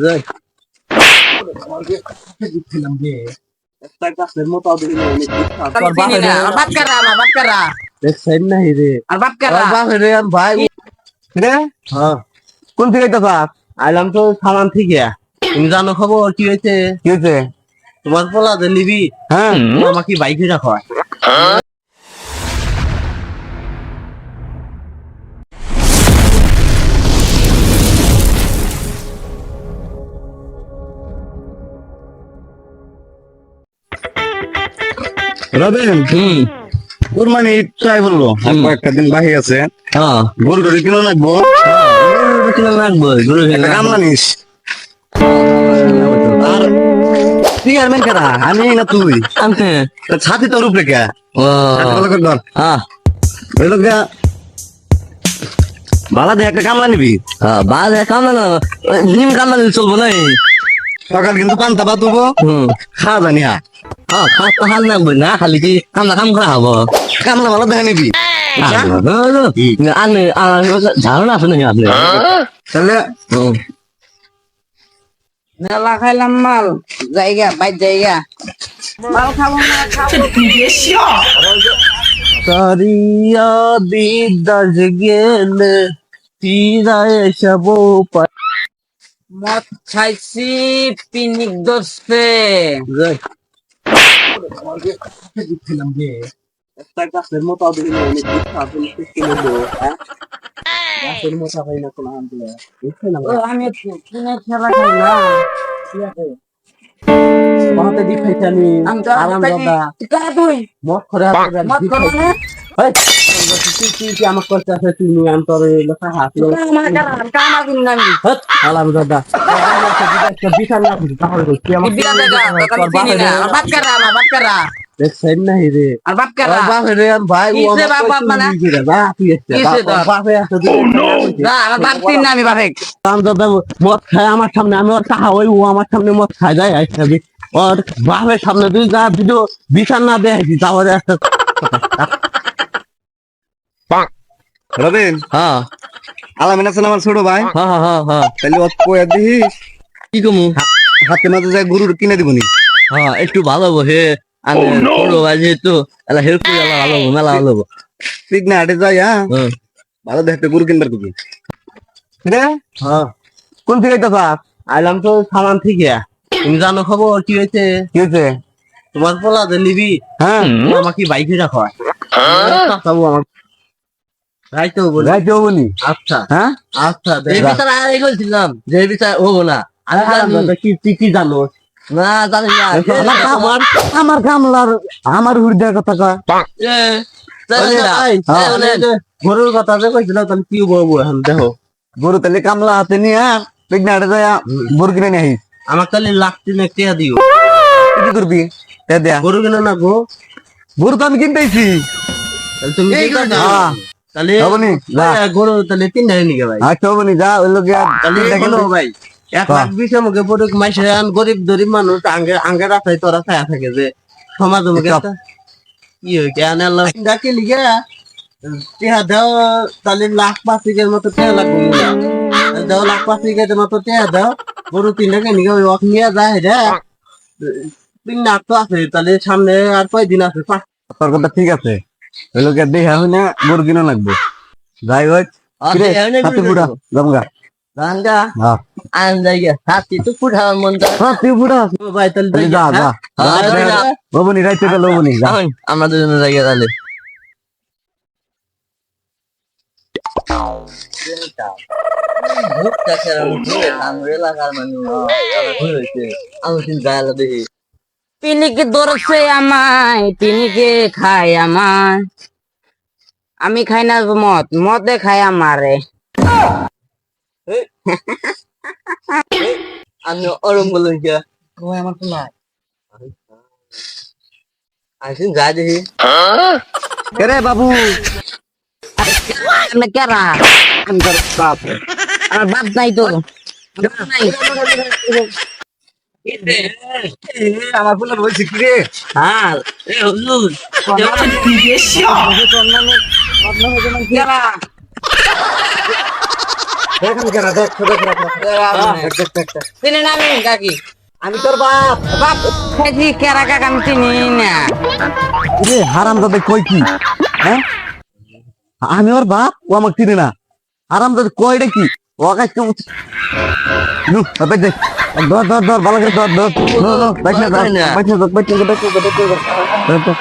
Rồi. একটা গাছের মতো Còn bác phải đây. bắt cara. দেখছেন না রে আর বাপ কারা? বাপ রে ভাই রে হ্যাঁ কোন থেকে তো বাপ আইলাম তো সামান থেকে তুমি জানো খবর কি হয়েছে তোমার পোলা যে নিবি হ্যাঁ আমাকে বাইকে রাখো রবিন কুরবানি ট্রাই বললো কয়েকটা দিন বাকি আছে হ্যাঁ গরু টরি কিনে রাখবো কামলা নিস আর চেয়ারম্যান কারা আমি না তুই আনতে ছাতি তোর উপরে কে ধর ওই লোক বালা দিয়ে একটা কামলা নিবি বাদ কামলা না নিম কামলা চলবো না সকাল কিন্তু পান্তা পাতুবো খাওয়া জানি খাওয়া হাল নামবো না খালি কি কামলা কাম করা হবো কামলা ভালো দেখা নিবি আপনি ধারণা আছে নাকি আপনি তাহলে মেলা খাইলাম মাল জায়গা বাইর জায়গা মাল খাবো না সারিয়া বিদাস গেলে ফিরায় সব মদ খাইছি পিনিক দোষে একটা গাছের মতো গাছের মতো হয় না কোনো আমি কিনে খেলা খাই না মহাতে দি খাইছি আমি আমি তো আরাম দাদা তুই মদ করে মদ করো না তুই আমার করতে আছে তুই আমি তোর লেখা হাসলো কামা কিনি না আমি আলাম দাদা বিশাল না তাহলে কি বিয়া দেখা তোকে চিনি না আর বাপ কারা দেখছেন না রে আর বাপ কারা বাপ রে ভাই ও কিসে বাপ মানে কিসে তোর বাপে আছে না আমার বাপ চিনি না আমি বাপে আমি দাদা মদ খায় আমার সামনে আমি ওর টাকা ওই ও আমার সামনে মদ খাই যায় আইসাবি ওর বাপের সামনে তুই যা ভিডিও বিশাল না দেখি তাহলে একটা রবিন হ্যাঁ আলামিন আছে আমার ছোট ভাই হ্যাঁ হ্যাঁ হ্যাঁ তাহলে ও কয়ে দিস কি কমু হাতে মাঝে যায় গরুর কিনে দিবনি হ্যাঁ একটু ভালো বসে আমি ছোট ভাই যেহেতু এলা হেল্প করে এলা ভালো মেলা ভালো ঠিক না হাটে যাই ভালো দেখতে গরু কিনবার কবি রে হ্যাঁ কোন থেকে তো আইলাম তো সামান থেকে তুমি জানো খবর কি হয়েছে তোমার পোলা যে নিবি হ্যাঁ আমাকে বাইকে রাখো আমার রাইতেও বলি আচ্ছা হ্যাঁ আচ্ছা এই বিচার আগে বলছিলাম যে বিচার হবো না কি কি জানো না জানি না আমার কামলার আমার হুড়দের কথা কয় গরুর কথা যে কইছিল তাহলে কি বলবো এখন দেখো গরু তাহলে কামলা হাতে নিয়ে প্রেগনান্ট যায় গরু কিনে নিয়ে আহিস আমার তাহলে লাখটি না টিয়া দিও কি করবি দেয়া গরু কিনে না গো গরু তো আমি কিনতেছি তাহলে তুমি তাহলে হবনি গরু তাহলে তিন ধারে নিকে ভাই আচ্ছা হবনি যা ওই লোক তাহলে দেখেন ভাই 1,20,000 মুখে পড়ে মাইসে গরিব মানুষ আঙ্গে রাস্তায় তোরা ছায়া থাকে যে সমাজ মুখে কি হয় কেন ডাকে লিগে টেহা দাও তাহলে 1,05,000 মতো টেহা লাগবে দাও 1,05,000 মতো টেহা দাও গরু তিনটাকে নিয়ে ওয়াক নিয়ে যায় রে 3 লাখ তো আছে তাহলে সামনে আর কয়দিন আছে তোর কথা ঠিক আছে ওই লোক দেখা হয় না গরু কিনে লাগবে যাই হোক হাতে পুরা জমগা গাঙ্গা হ্যাঁ আন জায়গা হাতি তো পুরা মন তুই পুরা ভাই তাহলে যা যা হবনি রাইতে গেল হবনি যা আমরা দুজনে জায়গা তাহলে পিনিকে ধরছে আমায় পিনিকে খায় আমায় আমি খাই না মদে খায় আমারে আমি ওরম বলুন কে আমার তো নাই আসুন যা দেখি রে বাবু কেরা আমার বাপ নাই তো নাই আমার বলে বলছি কি রে হ্যাঁ এ হুজুর কেরা আমি কেনা দেখ চিনি না আমি কাকি আমি তোর বাপ বাপ খাইছি কেরা কাকা আমি চিনি না রে হারাম দাদা কই কি হ্যাঁ আমি ওর বাপ ও আমাকে চিনে না হারাম দাদা কয়টা কি ও কাজ কেমন নু বাই দে ধর ধর ধর ভালো করে ধর ধর নো নো বাইক না বাইক না বাইক না বাইক না